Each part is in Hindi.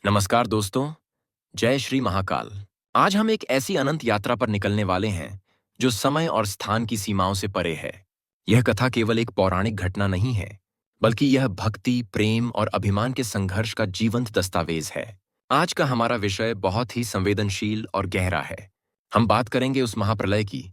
नमस्कार दोस्तों, जय श्री महाकाल। आज हम एक ऐसी अनंत यात्रा पर निकलने वाले हैं जो समय और स्थान की सीमाओं से परे है। यह कथा केवल एक पौराणिक घटना नहीं है, बल्कि यह भक्ति, प्रेम और अभिमान के संघर्ष का जीवंत दस्तावेज है। आज का हमारा विषय बहुत ही संवेदनशील और गहरा है। हम बात करेंगे उस महाप्रलय की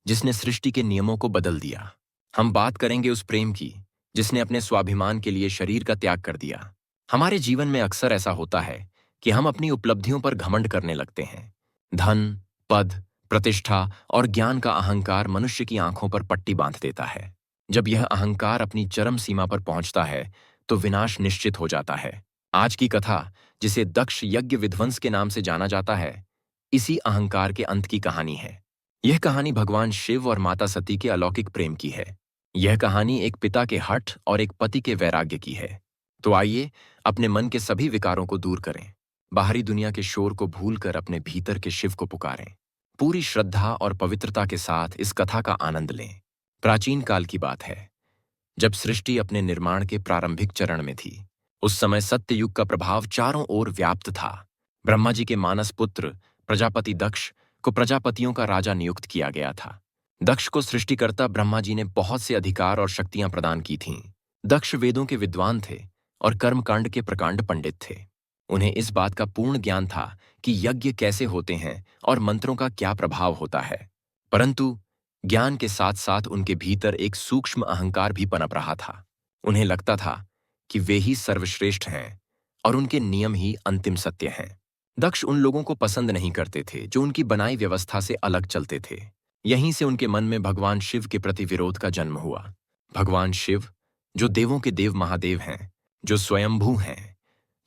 जिसने सृष्टि के नियमों को बदल दिया। हम बात करेंगे उस प्रेम की जिसने अपने स्वाभिमान के लिए शरीर का त्याग कर दिया। हमारे जीवन में अक्सर ऐसा होता है कि हम अपनी उपलब्धियों पर घमंड करने लगते हैं। धन, पद, प्रतिष्ठा और ज्ञान का अहंकार मनुष्य की आंखों पर पट्टी बांध देता है। जब यह अहंकार अपनी चरम सीमा पर पहुंचता है तो विनाश निश्चित हो जाता है। आज की कथा, जिसे दक्ष यज्ञ विध्वंस के नाम से जाना जाता है, इसी अहंकार के अंत की कहानी है। यह कहानी भगवान शिव और माता सती के अलौकिक प्रेम की है। यह कहानी एक पिता के हठ और एक पति के वैराग्य की है। तो आइए अपने मन के सभी विकारों को दूर करें, बाहरी दुनिया के शोर को भूलकर अपने भीतर के शिव को पुकारें। पूरी श्रद्धा और पवित्रता के साथ इस कथा का आनंद लें। प्राचीन काल की बात है, जब सृष्टि अपने निर्माण के प्रारंभिक चरण में थी। उस समय सत्य युग का प्रभाव चारों ओर व्याप्त था। ब्रह्मा जी के मानस पुत्र प्रजापति दक्ष को प्रजापतियों का राजा नियुक्त किया गया था। दक्ष को सृष्टिकर्ता ब्रह्मा जी ने बहुत से अधिकार और शक्तियां प्रदान की थीं। दक्ष वेदों के विद्वान थे और कर्मकांड के प्रकांड पंडित थे। उन्हें इस बात का पूर्ण ज्ञान था कि यज्ञ कैसे होते हैं और मंत्रों का क्या प्रभाव होता है। परंतु ज्ञान के साथ साथ उनके भीतर एक सूक्ष्म अहंकार भी पनप रहा था। उन्हें लगता था कि वे ही सर्वश्रेष्ठ हैं और उनके नियम ही अंतिम सत्य हैं। दक्ष उन लोगों को पसंद नहीं करते थे जो उनकी बनाई व्यवस्था से अलग चलते थे। यहीं से उनके मन में भगवान शिव के प्रति विरोध का जन्म हुआ। भगवान शिव, जो देवों के देव महादेव हैं, जो स्वयंभू हैं,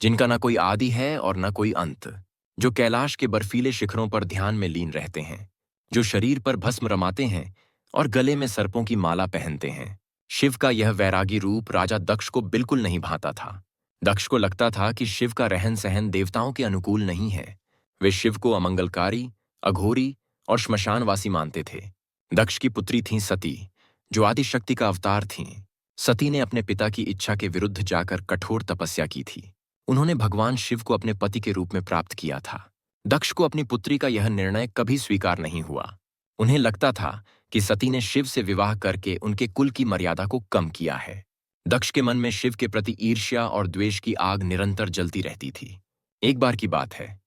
जिनका न कोई आदि है और न कोई अंत, जो कैलाश के बर्फीले शिखरों पर ध्यान में लीन रहते हैं, जो शरीर पर भस्म रमाते हैं और गले में सर्पों की माला पहनते हैं। शिव का यह वैरागी रूप राजा दक्ष को बिल्कुल नहीं भाता था। दक्ष को लगता था कि शिव का रहन सहन देवताओं के अनुकूल नहीं है। वे शिव को अमंगलकारी, अघोरी और श्मशानवासी मानते थे। दक्ष की पुत्री थीं सती, जो आदिशक्ति का अवतार थीं। सती ने अपने पिता की इच्छा के विरुद्ध जाकर कठोर तपस्या की थी। उन्होंने भगवान शिव को अपने पति के रूप में प्राप्त किया था। दक्ष को अपनी पुत्री का यह निर्णय कभी स्वीकार नहीं हुआ। उन्हें लगता था कि सती ने शिव से विवाह करके उनके कुल की मर्यादा को कम किया है। दक्ष के मन में शिव के प्रति ईर्ष्या और द्वेष की आग निरंतर जलती रहती थी। एक बार की बात है,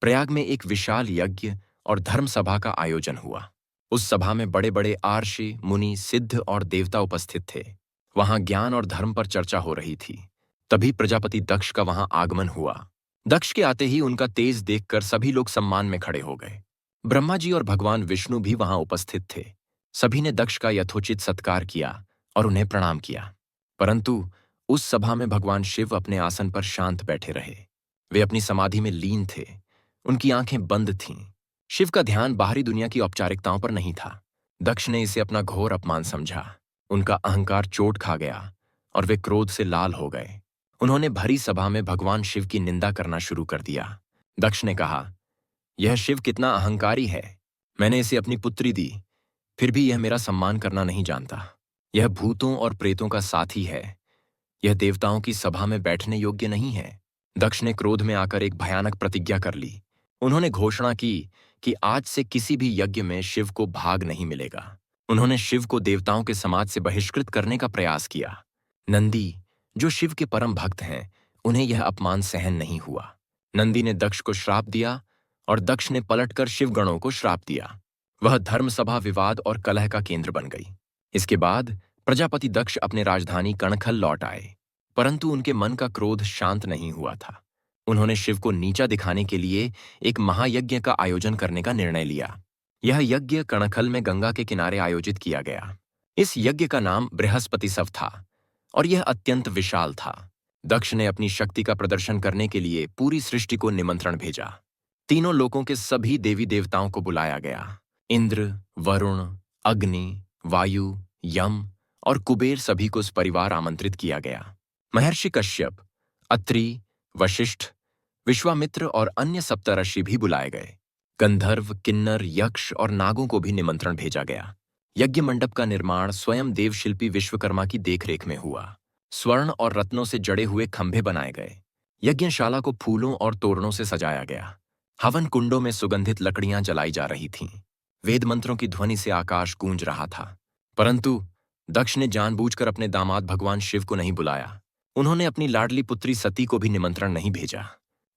प्रयाग में एक विशाल यज्ञ और धर्म सभा का आयोजन हुआ। उस सभा में बड़े बड़े आर्षि, मुनि, सिद्ध और देवता उपस्थित थे। वहां ज्ञान और धर्म पर चर्चा हो रही थी। तभी प्रजापति दक्ष का वहां आगमन हुआ। दक्ष के आते ही उनका तेज देखकर सभी लोग सम्मान में खड़े हो गए। ब्रह्मा जी और भगवान विष्णु भी वहां उपस्थित थे। सभी ने दक्ष का यथोचित सत्कार किया और उन्हें प्रणाम किया। परंतु उस सभा में भगवान शिव अपने आसन पर शांत बैठे रहे। वे अपनी समाधि में लीन थे। उनकी आंखें बंद थीं। शिव का ध्यान बाहरी दुनिया की औपचारिकताओं पर नहीं था। दक्ष ने इसे अपना घोर अपमान समझा। उनका अहंकार चोट खा गया और वे क्रोध से लाल हो गए। उन्होंने भरी सभा में भगवान शिव की निंदा करना शुरू कर दिया। दक्ष ने कहा, यह शिव कितना अहंकारी है। मैंने इसे अपनी पुत्री दी, फिर भी यह मेरा सम्मान करना नहीं जानता। यह भूतों और प्रेतों का साथी है। यह देवताओं की सभा में बैठने योग्य नहीं है। दक्ष ने क्रोध में आकर एक भयानक प्रतिज्ञा कर ली। उन्होंने घोषणा की कि आज से किसी भी यज्ञ में शिव को भाग नहीं मिलेगा। उन्होंने शिव को देवताओं के समाज से बहिष्कृत करने का प्रयास किया। नंदी, जो शिव के परम भक्त हैं, उन्हें यह अपमान सहन नहीं हुआ। नंदी ने दक्ष को श्राप दिया और दक्ष ने पलटकर शिवगणों को श्राप दिया। वह धर्मसभा विवाद और कलह का केंद्र बन गई। इसके बाद प्रजापति दक्ष अपने राजधानी कणखल लौट आए, परंतु उनके मन का क्रोध शांत नहीं हुआ था। उन्होंने शिव को नीचा दिखाने के लिए एक महायज्ञ का आयोजन करने का निर्णय लिया। यह यज्ञ कणखल में गंगा के किनारे आयोजित किया गया। इस यज्ञ का नाम बृहस्पतिसव था और यह अत्यंत विशाल था। दक्ष ने अपनी शक्ति का प्रदर्शन करने के लिए पूरी सृष्टि को निमंत्रण भेजा। तीनों लोकों के सभी देवी देवताओं को बुलाया गया। इंद्र, वरुण, अग्नि, वायु, यम और कुबेर सभी को इस परिवार आमंत्रित किया गया। महर्षि कश्यप, अत्रि, वशिष्ठ, विश्वामित्र और अन्य सप्तर्षि भी बुलाए गए। गंधर्व, किन्नर, यक्ष और नागों को भी निमंत्रण भेजा गया। यज्ञ मंडप का निर्माण स्वयं देवशिल्पी विश्वकर्मा की देखरेख में हुआ। स्वर्ण और रत्नों से जड़े हुए खंभे बनाए गए। यज्ञशाला को फूलों और तोरणों से सजाया गया। हवन कुंडों में सुगंधित लकड़ियां जलाई जा रही थीं। वेद मंत्रों की ध्वनि से आकाश गूंज रहा था। परंतु दक्ष ने जानबूझकर अपने दामाद भगवान शिव को नहीं बुलाया। उन्होंने अपनी लाडली पुत्री सती को भी निमंत्रण नहीं भेजा।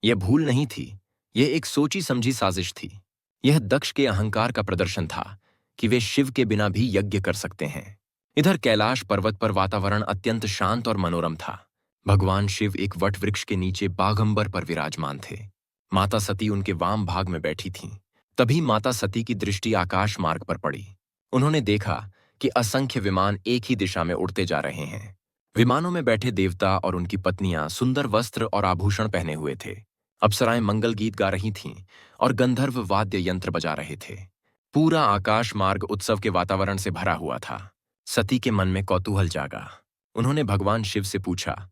यह भूल नहीं थी, यह एक सोची समझी साजिश थी। यह दक्ष के अहंकार का प्रदर्शन था कि वे शिव के बिना भी यज्ञ कर सकते हैं। इधर कैलाश पर्वत पर वातावरण अत्यंत शांत और मनोरम था। भगवान शिव एक वट वृक्ष के नीचे बागंबर पर विराजमान थे। माता सती उनके वाम भाग में बैठी थीं। तभी माता सती की दृष्टि आकाश मार्ग पर पड़ी। उन्होंने देखा कि असंख्य विमान एक ही दिशा में उड़ते जा रहे हैं। विमानों में बैठे देवता और उनकी पत्नियां सुंदर वस्त्र और आभूषण पहने हुए थे। अप्सराएं मंगल गीत गा रही थीं और गंधर्व वाद्य यंत्र बजा रहे थे। पूरा आकाश मार्ग उत्सव के वातावरण से भरा हुआ था। सती के मन में कौतूहल जागा। उन्होंने भगवान शिव से पूछा,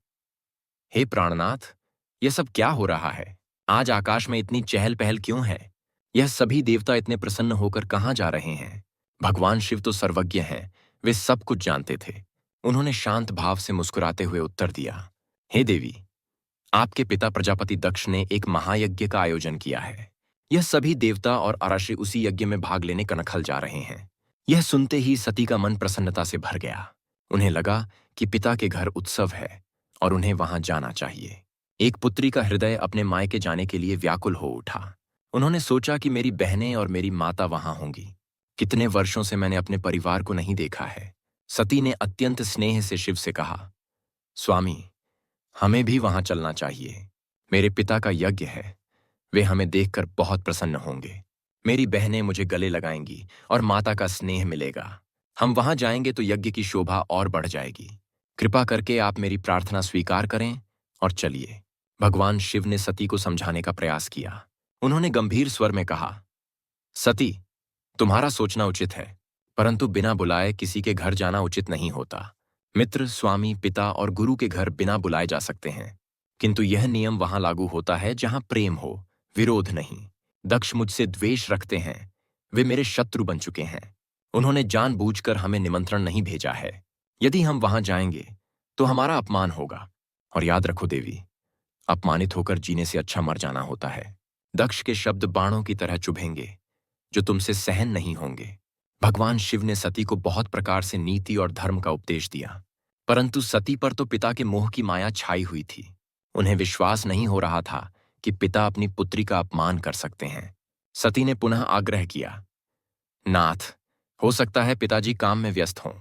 हे प्राणनाथ, यह सब क्या हो रहा है? आज आकाश में इतनी चहल पहल क्यों है? यह सभी देवता इतने प्रसन्न होकर कहाँ जा रहे हैं? भगवान शिव तो सर्वज्ञ हैं, वे सब कुछ जानते थे। उन्होंने शांत भाव से मुस्कुराते हुए उत्तर दिया, हे देवी, आपके पिता प्रजापति दक्ष ने एक महायज्ञ का आयोजन किया है। यह सभी देवता और अराशी उसी यज्ञ में भाग लेने कनखल जा रहे हैं। यह सुनते ही सती का मन प्रसन्नता से भर गया। उन्हें लगा कि पिता के घर उत्सव है और उन्हें वहां जाना चाहिए। एक पुत्री का हृदय अपने मायके जाने के लिए व्याकुल हो उठा। उन्होंने सोचा कि मेरी बहनें और मेरी माता वहां होंगी। कितने वर्षों से मैंने अपने परिवार को नहीं देखा है। सती ने अत्यंत स्नेह से शिव से कहा, स्वामी, हमें भी वहां चलना चाहिए। मेरे पिता का यज्ञ है, वे हमें देखकर बहुत प्रसन्न होंगे। मेरी बहनें मुझे गले लगाएंगी और माता का स्नेह मिलेगा। हम वहां जाएंगे तो यज्ञ की शोभा और बढ़ जाएगी। कृपा करके आप मेरी प्रार्थना स्वीकार करें और चलिए। भगवान शिव ने सती को समझाने का प्रयास किया। उन्होंने गंभीर स्वर में कहा, सती, तुम्हारा सोचना उचित है, परंतु बिना बुलाए किसी के घर जाना उचित नहीं होता। मित्र, स्वामी, पिता और गुरु के घर बिना बुलाए जा सकते हैं, किंतु यह नियम वहां लागू होता है जहां प्रेम हो, विरोध नहीं। दक्ष मुझसे द्वेष रखते हैं, वे मेरे शत्रु बन चुके हैं। उन्होंने जानबूझकर हमें निमंत्रण नहीं भेजा है। यदि हम वहां जाएंगे तो हमारा अपमान होगा। और याद रखो देवी, अपमानित होकर जीने से अच्छा मर जाना होता है। दक्ष के शब्द बाणों की तरह चुभेंगे जो तुमसे सहन नहीं होंगे। भगवान शिव ने सती को बहुत प्रकार से नीति और धर्म का उपदेश दिया, परंतु सती पर तो पिता के मोह की माया छाई हुई थी। उन्हें विश्वास नहीं हो रहा था कि पिता अपनी पुत्री का अपमान कर सकते हैं। सती ने पुनः आग्रह किया, नाथ, हो सकता है पिताजी काम में व्यस्त हों।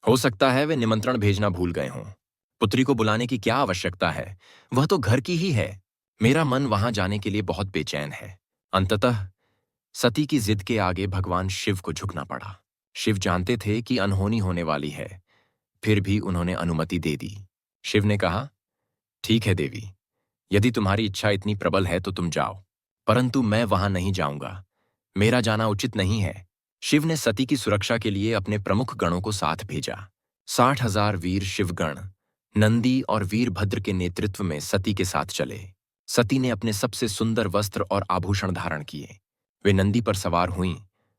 हो सकता है वे निमंत्रण भेजना भूल गए हों। पुत्री को बुलाने की क्या आवश्यकता है? वह तो घर की ही है। मेरा मन वहां जाने के लिए बहुत बेचैन है। अंततः सती की जिद के आगे भगवान शिव को झुकना पड़ा। शिव जानते थे कि अनहोनी होने वाली है, फिर भी उन्होंने अनुमति दे दी। शिव ने कहा, ठीक है देवी, यदि तुम्हारी इच्छा इतनी प्रबल है तो तुम जाओ, परंतु मैं वहां नहीं जाऊंगा। मेरा जाना उचित नहीं है। शिव ने सती की सुरक्षा के लिए अपने प्रमुख गणों को साथ भेजा। 60,000 वीर शिवगण नंदी और वीरभद्र के नेतृत्व में सती के साथ चले। सती ने अपने सबसे सुंदर वस्त्र और आभूषण धारण किए। वे नंदी पर सवार हुईं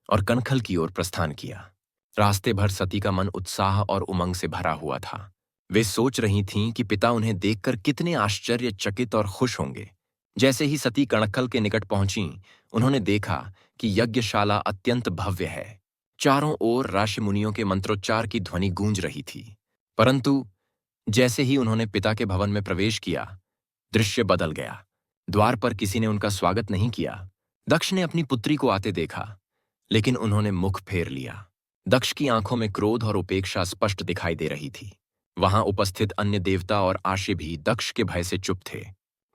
और कनखल की ओर प्रस्थान किया। रास्ते भर सती का मन उत्साह और उमंग से भरा हुआ था। वे सोच रही थीं कि पिता उन्हें देखकर कितने आश्चर्यचकित और खुश होंगे। जैसे ही सती कणखल के निकट पहुंची, उन्होंने देखा कि यज्ञशाला अत्यंत भव्य है। चारों ओर ऋषि मुनियों के मंत्रोच्चार की ध्वनि गूंज रही थी। परंतु जैसे ही उन्होंने पिता के भवन में प्रवेश किया, दृश्य बदल गया। द्वार पर किसी ने उनका स्वागत नहीं किया। दक्ष ने अपनी पुत्री को आते देखा, लेकिन उन्होंने मुख फेर लिया। दक्ष की आंखों में क्रोध और उपेक्षा स्पष्ट दिखाई दे रही थी। वहां उपस्थित अन्य देवता और आशी भी दक्ष के भय से चुप थे।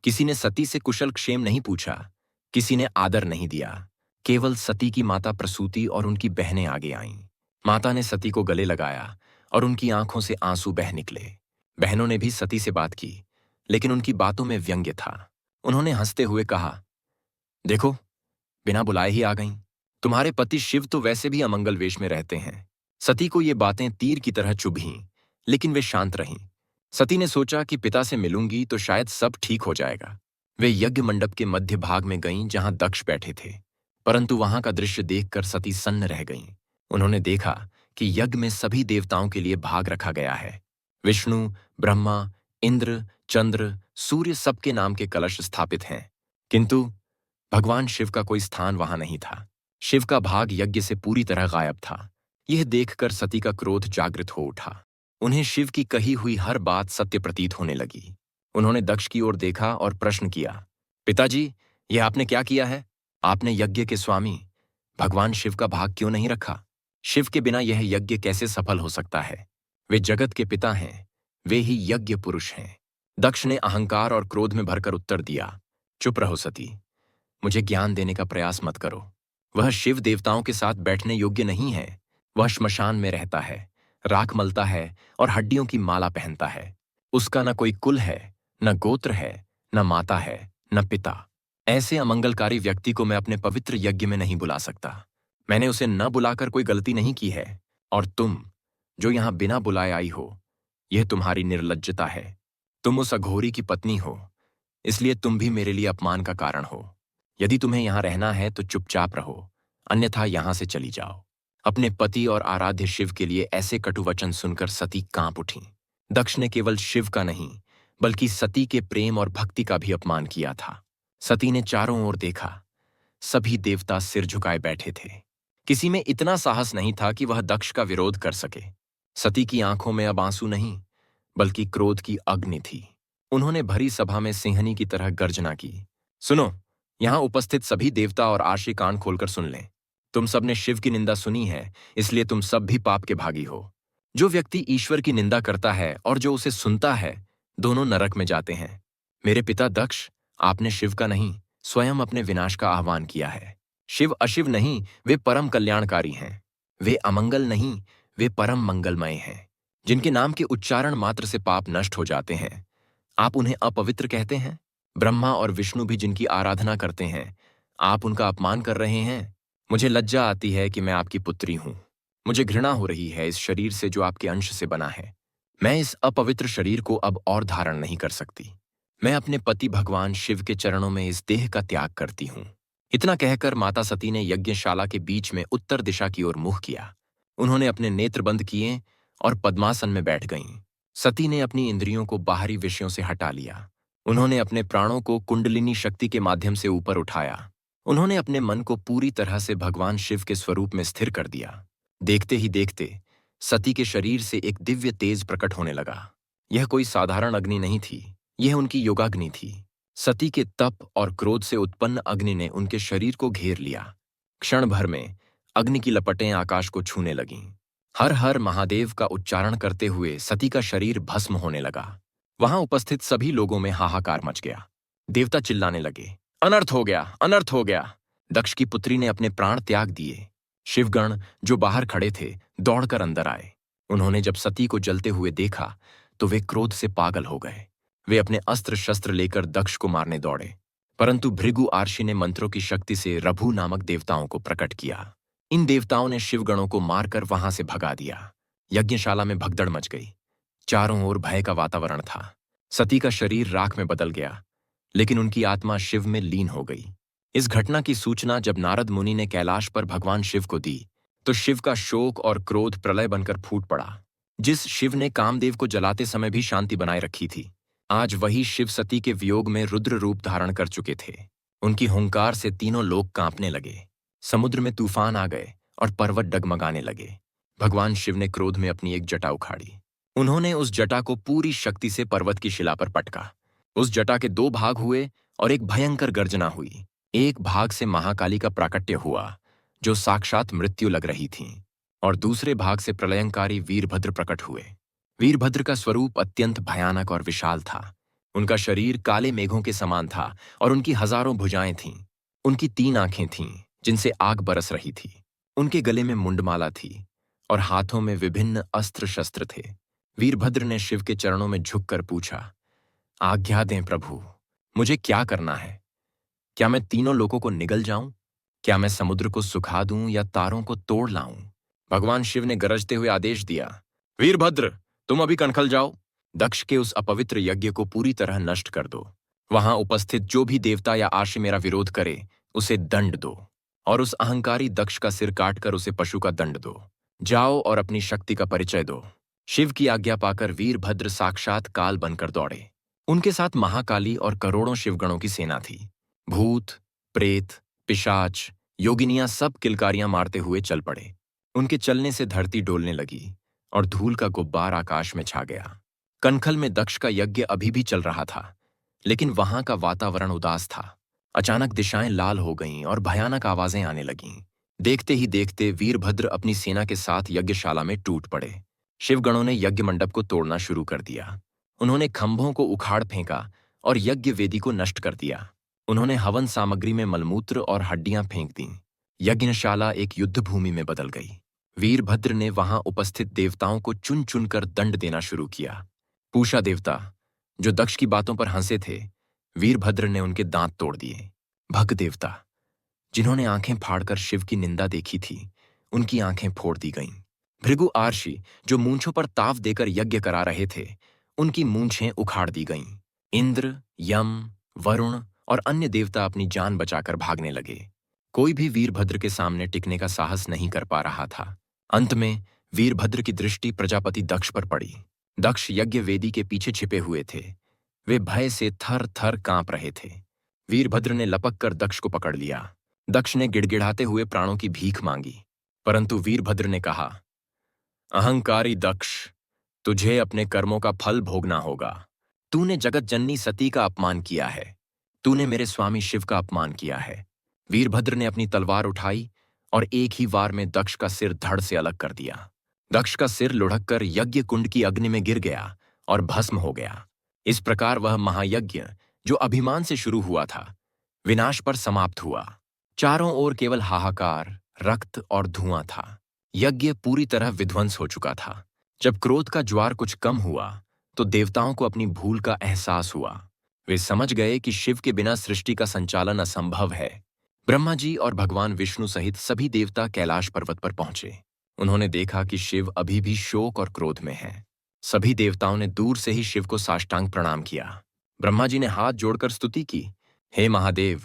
किसी ने सती से कुशल क्षेम नहीं पूछा, किसी ने आदर नहीं दिया। केवल सती की माता प्रसूति और उनकी बहनें आगे आईं। माता ने सती को गले लगाया और उनकी आंखों से आंसू बह निकले। बहनों ने भी सती से बात की, लेकिन उनकी बातों में व्यंग्य था। उन्होंने हंसते हुए कहा, देखो, बिना बुलाए ही आ गईं। तुम्हारे पति शिव तो वैसे भी अमंगल वेश में रहते हैं। सती को ये बातें तीर की तरह चुभीं, लेकिन वे शांत रहीं। सती ने सोचा कि पिता से मिलूंगी तो शायद सब ठीक हो जाएगा। वे यज्ञ मंडप के मध्य भाग में गईं जहां दक्ष बैठे थे, परंतु वहां का दृश्य देखकर सती सन्न रह गईं। उन्होंने देखा कि यज्ञ में सभी देवताओं के लिए भाग रखा गया है। विष्णु, ब्रह्मा, इंद्र, चंद्र, सूर्य सबके नाम के कलश स्थापित हैं, किंतु भगवान शिव का कोई स्थान वहां नहीं था। शिव का भाग यज्ञ से पूरी तरह गायब था। यह देखकर सती का क्रोध जागृत हो उठा। उन्हें शिव की कही हुई हर बात सत्य प्रतीत होने लगी। उन्होंने दक्ष की ओर देखा और प्रश्न किया, पिताजी, यह आपने क्या किया है? आपने यज्ञ के स्वामी भगवान शिव का भाग क्यों नहीं रखा? शिव के बिना यह यज्ञ कैसे सफल हो सकता है? वे जगत के पिता हैं, वे ही यज्ञ पुरुष हैं। दक्ष ने अहंकार और क्रोध में भरकर उत्तर दिया, चुप रहो सती, मुझे ज्ञान देने का प्रयास मत करो। वह शिव देवताओं के साथ बैठने योग्य नहीं है। वह श्मशान में रहता है, राख मलता है और हड्डियों की माला पहनता है। उसका न कोई कुल है, न गोत्र है, न माता है, न पिता। ऐसे अमंगलकारी व्यक्ति को मैं अपने पवित्र यज्ञ में नहीं बुला सकता। मैंने उसे न बुलाकर कोई गलती नहीं की है, और तुम जो यहां बिना बुलाए आई हो, यह तुम्हारी निर्लज्जता है। तुम उस अघोरी की पत्नी हो, इसलिए तुम भी मेरे लिए अपमान का कारण हो। यदि तुम्हें यहां रहना है तो चुपचाप रहो, अन्यथा यहां से चली जाओ। अपने पति और आराध्य शिव के लिए ऐसे कटु वचन सुनकर सती कांप उठी। दक्ष ने केवल शिव का नहीं, बल्कि सती के प्रेम और भक्ति का भी अपमान किया था। सती ने चारों ओर देखा। सभी देवता सिर झुकाए बैठे थे। किसी में इतना साहस नहीं था कि वह दक्ष का विरोध कर सके। सती की आंखों में अब आंसू नहीं, बल्कि क्रोध की अग्नि थी। उन्होंने भरी सभा में सिंहनी की तरह गर्जना की, सुनो, यहां उपस्थित सभी देवता और आशी कान खोलकर सुन लें। तुम सबने शिव की निंदा सुनी है, इसलिए तुम सब भी पाप के भागी हो। जो व्यक्ति ईश्वर की निंदा करता है और जो उसे सुनता है, दोनों नरक में जाते हैं। मेरे पिता दक्ष, आपने शिव का नहीं, स्वयं अपने विनाश का आह्वान किया है। शिव अशिव नहीं, वे परम कल्याणकारी हैं। वे अमंगल नहीं, वे परम मंगलमय हैं, जिनके नाम के उच्चारण मात्र से पाप नष्ट हो जाते हैं। आप उन्हें अपवित्र कहते हैं। ब्रह्मा और विष्णु भी जिनकी आराधना करते हैं, आप उनका अपमान कर रहे हैं। मुझे लज्जा आती है कि मैं आपकी पुत्री हूं। मुझे घृणा हो रही है इस शरीर से जो आपके अंश से बना है। मैं इस अपवित्र शरीर को अब और धारण नहीं कर सकती। मैं अपने पति भगवान शिव के चरणों में इस देह का त्याग करती हूं। इतना कहकर माता सती ने यज्ञशाला के बीच में उत्तर दिशा की ओर मुख किया। उन्होंने अपने नेत्र बंद किए और पद्मासन में बैठ गईं। सती ने अपनी इंद्रियों को बाहरी विषयों से हटा लिया। उन्होंने अपने प्राणों को कुंडलिनी शक्ति के माध्यम से ऊपर उठाया। उन्होंने अपने मन को पूरी तरह से भगवान शिव के स्वरूप में स्थिर कर दिया। देखते ही देखते सती के शरीर से एक दिव्य तेज प्रकट होने लगा। यह कोई साधारण अग्नि नहीं थी, यह उनकी योगाग्नि थी। सती के तप और क्रोध से उत्पन्न अग्नि ने उनके शरीर को घेर लिया। क्षण भर में अग्नि की लपटें आकाश को छूने लगीं। हर हर महादेव का उच्चारण करते हुए सती का शरीर भस्म होने लगा। वहां उपस्थित सभी लोगों में हाहाकार मच गया। देवता चिल्लाने लगे, अनर्थ हो गया, अनर्थ हो गया। दक्ष की पुत्री ने अपने प्राण त्याग दिए। शिवगण जो बाहर खड़े थे दौड़कर अंदर आए। उन्होंने जब सती को जलते हुए देखा तो वे क्रोध से पागल हो गए। वे अपने अस्त्र शस्त्र लेकर दक्ष को मारने दौड़े, परंतु भृगु आर्षि ने मंत्रों की शक्ति से रभु नामक देवताओं को प्रकट किया। इन देवताओं ने शिवगणों को मारकर वहां से भगा दिया। यज्ञशाला में भगदड़ मच गई। चारों ओर भय का वातावरण था। सती का शरीर राख में बदल गया, लेकिन उनकी आत्मा शिव में लीन हो गई। इस घटना की सूचना जब नारद मुनि ने कैलाश पर भगवान शिव को दी, तो शिव का शोक और क्रोध प्रलय बनकर फूट पड़ा। जिस शिव ने कामदेव को जलाते समय भी शांति बनाए रखी थी, आज वही शिव सती के वियोग में रुद्र रूप धारण कर चुके थे। उनकी हुंकार से तीनों लोग कांपने लगे। समुद्र में तूफान आ गए और पर्वत डगमगाने लगे। भगवान शिव ने क्रोध में अपनी एक जटा उखाड़ी। उन्होंने उस जटा को पूरी शक्ति से पर्वत की शिला पर पटका। उस जटा के दो भाग हुए और एक भयंकर गर्जना हुई। एक भाग से महाकाली का प्राकट्य हुआ, जो साक्षात मृत्यु लग रही थी, और दूसरे भाग से प्रलयंकारी वीरभद्र प्रकट हुए। वीरभद्र का स्वरूप अत्यंत भयानक और विशाल था। उनका शरीर काले मेघों के समान था और उनकी हजारों भुजाएं थीं। उनकी 3 आंखें थीं, जिनसे आग बरस रही थी। उनके गले में मुंडमाला थी और हाथों में विभिन्न अस्त्र शस्त्र थे। वीरभद्र ने शिव के चरणों में झुककर पूछा, आज्ञा दें प्रभु, मुझे क्या करना है? क्या मैं तीनों लोगों को निगल जाऊं? क्या मैं समुद्र को सुखा दूं या तारों को तोड़ लाऊं? भगवान शिव ने गरजते हुए आदेश दिया, वीरभद्र, तुम अभी कनखल जाओ। दक्ष के उस अपवित्र यज्ञ को पूरी तरह नष्ट कर दो। वहां उपस्थित जो भी देवता या आशी मेरा विरोध करे, उसे दंड दो, और उस अहंकारी दक्ष का सिर काटकर उसे पशु का दंड दो। जाओ और अपनी शक्ति का परिचय दो। शिव की आज्ञा पाकर वीरभद्र साक्षात काल बनकर दौड़े उनके साथ महाकाली और करोड़ों शिवगणों की सेना थी। भूत, प्रेत, पिशाच, योगिनियां सब किलकारियां मारते हुए चल पड़े। उनके चलने से धरती डोलने लगी और धूल का गुब्बार आकाश में छा गया। कनखल में दक्ष का यज्ञ अभी भी चल रहा था, लेकिन वहां का वातावरण उदास था। अचानक दिशाएं लाल हो गईं और भयानक आवाजें आने लगीं। देखते ही देखते वीरभद्र अपनी सेना के साथ यज्ञशाला में टूट पड़े। शिवगणों ने यज्ञ मंडप को तोड़ना शुरू कर दिया। उन्होंने खंभों को उखाड़ फेंका और यज्ञ वेदी को नष्ट कर दिया। उन्होंने हवन सामग्री में मलमूत्र और हड्डियां फेंक दीं। यज्ञशाला एक युद्ध भूमि में बदल गई। वीरभद्र ने वहां उपस्थित देवताओं को चुन चुनकर दंड देना शुरू किया। पूषा देवता, जो दक्ष की बातों पर हंसे थे, वीरभद्र ने उनके दांत तोड़ दिए। भग देवता, जिन्होंने आंखें फाड़कर शिव की निंदा देखी थी, उनकी आंखें फोड़ दी गईं। भृगु आर्षि, जो मूंछों पर ताव देकर यज्ञ करा रहे थे, उनकी मूंछें उखाड़ दी गईं। इंद्र, यम, वरुण और अन्य देवता अपनी जान बचाकर भागने लगे। कोई भी वीरभद्र के सामने टिकने का साहस नहीं कर पा रहा था। अंत में वीरभद्र की दृष्टि प्रजापति दक्ष पर पड़ी। दक्ष यज्ञ वेदी के पीछे छिपे हुए थे। वे भय से थर थर कांप रहे थे। वीरभद्र ने लपक कर दक्ष को पकड़ लिया। दक्ष ने गिड़गिड़ाते हुए प्राणों की भीख मांगी, परंतु वीरभद्र ने कहा, अहंकारी दक्ष, तुझे अपने कर्मों का फल भोगना होगा। तूने जगत जननी सती का अपमान किया है। तूने मेरे स्वामी शिव का अपमान किया है। वीरभद्र ने अपनी तलवार उठाई और एक ही वार में दक्ष का सिर धड़ से अलग कर दिया। दक्ष का सिर लुढ़ककर यज्ञ कुंड की अग्नि में गिर गया और भस्म हो गया। इस प्रकार वह महायज्ञ, जो अभिमान से शुरू हुआ था, विनाश पर समाप्त हुआ। चारों ओर केवल हाहाकार, रक्त और धुआं था। यज्ञ पूरी तरह विध्वंस हो चुका था। जब क्रोध का ज्वार कुछ कम हुआ, तो देवताओं को अपनी भूल का एहसास हुआ। वे समझ गए कि शिव के बिना सृष्टि का संचालन असंभव है। ब्रह्मा जी और भगवान विष्णु सहित सभी देवता कैलाश पर्वत पर पहुंचे। उन्होंने देखा कि शिव अभी भी शोक और क्रोध में है। सभी देवताओं ने दूर से ही शिव को साष्टांग प्रणाम किया। ब्रह्मा जी ने हाथ जोड़कर स्तुति की, हे महादेव,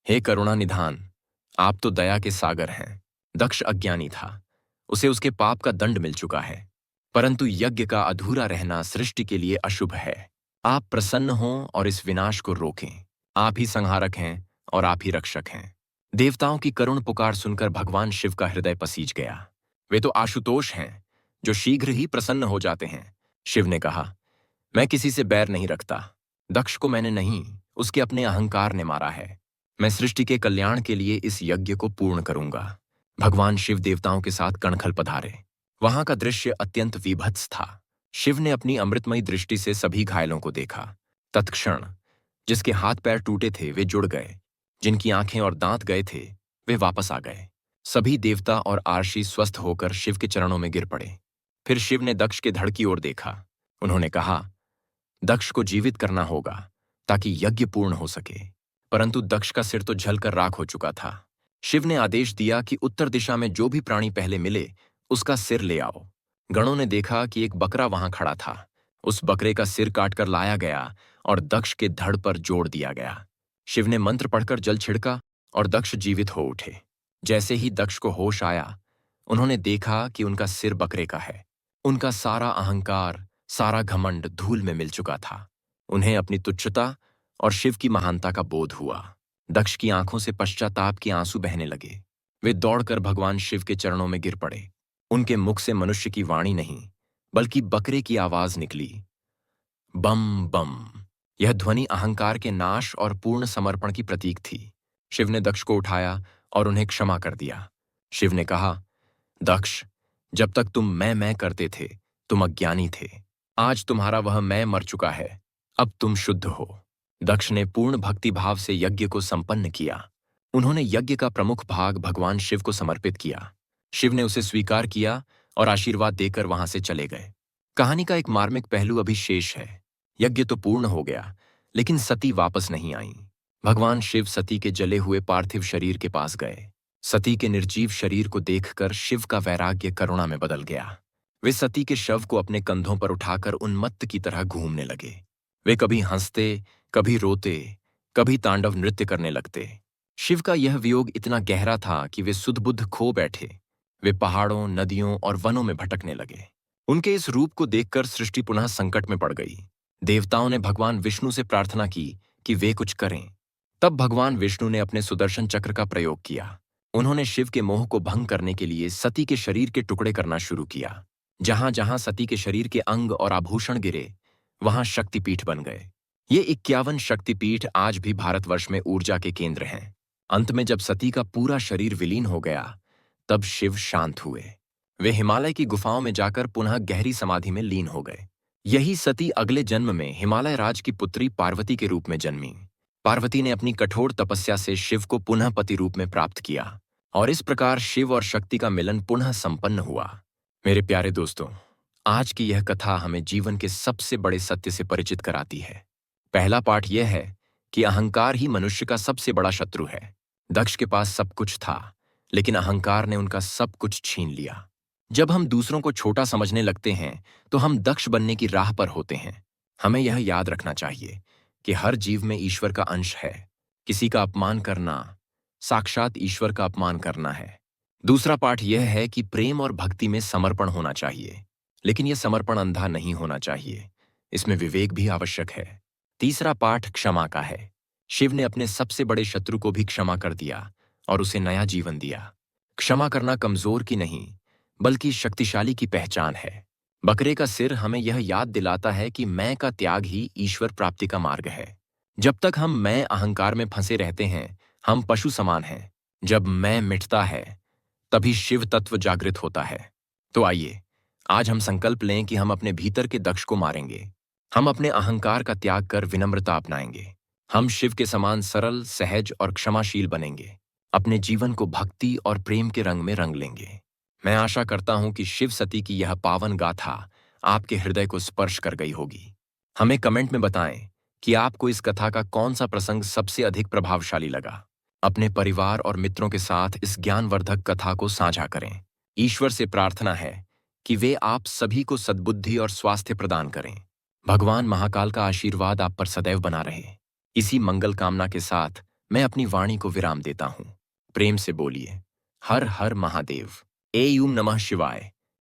हे करुणा निधान, आप तो दया के सागर हैं। दक्ष अज्ञानी था, उसे उसके पाप का दंड मिल चुका है, परंतु यज्ञ का अधूरा रहना सृष्टि के लिए अशुभ है। आप प्रसन्न हों और इस विनाश को रोकें। आप ही संहारक हैं और आप ही रक्षक हैं। देवताओं की करुण पुकार सुनकर भगवान शिव का हृदय पसीज गया। वे तो आशुतोष हैं, जो शीघ्र ही प्रसन्न हो जाते हैं। शिव ने कहा, मैं किसी से बैर नहीं रखता। दक्ष को मैंने नहीं, उसके अपने अहंकार ने मारा है। मैं सृष्टि के कल्याण के लिए इस यज्ञ को पूर्ण करूंगा। भगवान शिव देवताओं के साथ कणखल पधारे। वहां का दृश्य अत्यंत वीभत्स था। शिव ने अपनी अमृतमयी दृष्टि से सभी घायलों को देखा। तत्क्षण जिसके हाथ पैर टूटे थे वे जुड़ गए, जिनकी आंखें और दांत गए थे वे वापस आ गए। सभी देवता और आर्षि स्वस्थ होकर शिव के चरणों में गिर पड़े। फिर शिव ने दक्ष के धड़ की ओर देखा। उन्होंने कहा, दक्ष को जीवित करना होगा ताकि यज्ञ पूर्ण हो सके। परंतु दक्ष का सिर तो जलकर राख हो चुका था। शिव ने आदेश दिया कि उत्तर दिशा में जो भी प्राणी पहले मिले उसका सिर ले आओ। गणों ने देखा कि एक बकरा वहां खड़ा था। उस बकरे का सिर काटकर लाया गया और दक्ष के धड़ पर जोड़ दिया गया। शिव ने मंत्र पढ़कर जल छिड़का और दक्ष जीवित हो उठे। जैसे ही दक्ष को होश आया, उन्होंने देखा कि उनका सिर बकरे का है। उनका सारा अहंकार, सारा घमंड धूल में मिल चुका था। उन्हें अपनी तुच्छता और शिव की महानता का बोध हुआ। दक्ष की आंखों से पश्चाताप के आंसू बहने लगे। वे दौड़कर भगवान शिव के चरणों में गिर पड़े। उनके मुख से मनुष्य की वाणी नहीं, बल्कि बकरे की आवाज निकली, बम बम। यह ध्वनि अहंकार के नाश और पूर्ण समर्पण की प्रतीक थी। शिव ने दक्ष को उठाया और उन्हें क्षमा कर दिया। शिव ने कहा, दक्ष, जब तक तुम मैं करते थे, तुम अज्ञानी थे। आज तुम्हारा वह मैं मर चुका है, अब तुम शुद्ध हो। दक्ष ने पूर्ण भक्ति भाव से यज्ञ को संपन्न किया। उन्होंने यज्ञ का प्रमुख भाग भगवान शिव को समर्पित किया। शिव ने उसे स्वीकार किया और आशीर्वाद देकर वहां से चले गए। कहानी का एक मार्मिक पहलू अभी शेष है। यज्ञ तो पूर्ण हो गया, लेकिन सती वापस नहीं आई। भगवान शिव सती के जले हुए पार्थिव शरीर के पास गए। सती के निर्जीव शरीर को देखकर शिव का वैराग्य करुणा में बदल गया। वे सती के शव को अपने कंधों पर उठाकर उन्मत्त की तरह घूमने लगे। वे कभी हंसते, कभी रोते, कभी तांडव नृत्य करने लगते। शिव का यह वियोग इतना गहरा था कि वे सुध-बुध खो बैठे। वे पहाड़ों, नदियों और वनों में भटकने लगे। उनके इस रूप को देखकर सृष्टि पुनः संकट में पड़ गई। देवताओं ने भगवान विष्णु से प्रार्थना की कि वे कुछ करें। तब भगवान विष्णु ने अपने सुदर्शन चक्र का प्रयोग किया। उन्होंने शिव के मोह को भंग करने के लिए सती के शरीर के टुकड़े करना शुरू किया। जहां जहां सती के शरीर के अंग और आभूषण गिरे, वहां शक्तिपीठ बन गए। ये 51 शक्तिपीठ आज भी भारतवर्ष में ऊर्जा के केंद्र हैं। अंत में जब सती का पूरा शरीर विलीन हो गया, तब शिव शांत हुए। वे हिमालय की गुफाओं में जाकर पुनः गहरी समाधि में लीन हो गए। यही सती अगले जन्म में हिमालय राज की पुत्री पार्वती के रूप में जन्मी। पार्वती ने अपनी कठोर तपस्या से शिव को पुनः पति रूप में प्राप्त किया और इस प्रकार शिव और शक्ति का मिलन पुनः संपन्न हुआ। मेरे प्यारे दोस्तों, आज की यह कथा हमें जीवन के सबसे बड़े सत्य से परिचित कराती है। पहला पाठ यह है कि अहंकार ही मनुष्य का सबसे बड़ा शत्रु है। दक्ष के पास सब कुछ था, लेकिन अहंकार ने उनका सब कुछ छीन लिया। जब हम दूसरों को छोटा समझने लगते हैं, तो हम दक्ष बनने की राह पर होते हैं। हमें यह याद रखना चाहिए कि हर जीव में ईश्वर का अंश है। किसी का अपमान करना साक्षात ईश्वर का अपमान करना है। दूसरा पाठ यह है कि प्रेम और भक्ति में समर्पण होना चाहिए, लेकिन यह समर्पण अंधा नहीं होना चाहिए। इसमें विवेक भी आवश्यक है। तीसरा पाठ क्षमा का है। शिव ने अपने सबसे बड़े शत्रु को भी क्षमा कर दिया और उसे नया जीवन दिया। क्षमा करना कमजोर की नहीं, बल्कि शक्तिशाली की पहचान है। बकरे का सिर हमें यह याद दिलाता है कि मैं का त्याग ही ईश्वर प्राप्ति का मार्ग है। जब तक हम मैं अहंकार में फंसे रहते हैं, हम पशु समान हैं। जब मैं मिटता है, तभी शिव तत्व जागृत होता है। तो आइए, आज हम संकल्प लें कि हम अपने भीतर के दक्ष को मारेंगे। हम अपने अहंकार का त्याग कर विनम्रता अपनाएंगे। हम शिव के समान सरल, सहज और क्षमाशील बनेंगे। अपने जीवन को भक्ति और प्रेम के रंग में रंग लेंगे। मैं आशा करता हूं कि शिव सती की यह पावन गाथा आपके हृदय को स्पर्श कर गई होगी। हमें कमेंट में बताएं कि आपको इस कथा का कौन सा प्रसंग सबसे अधिक प्रभावशाली लगा। अपने परिवार और मित्रों के साथ इस ज्ञानवर्धक कथा को साझा करें। ईश्वर से प्रार्थना है कि वे आप सभी को सद्बुद्धि और स्वास्थ्य प्रदान करें। भगवान महाकाल का आशीर्वाद आप पर सदैव बना रहे। इसी मंगल कामना के साथ मैं अपनी वाणी को विराम देता हूं। प्रेम से बोलिए, हर हर महादेव। एयूं नमः शिवाय।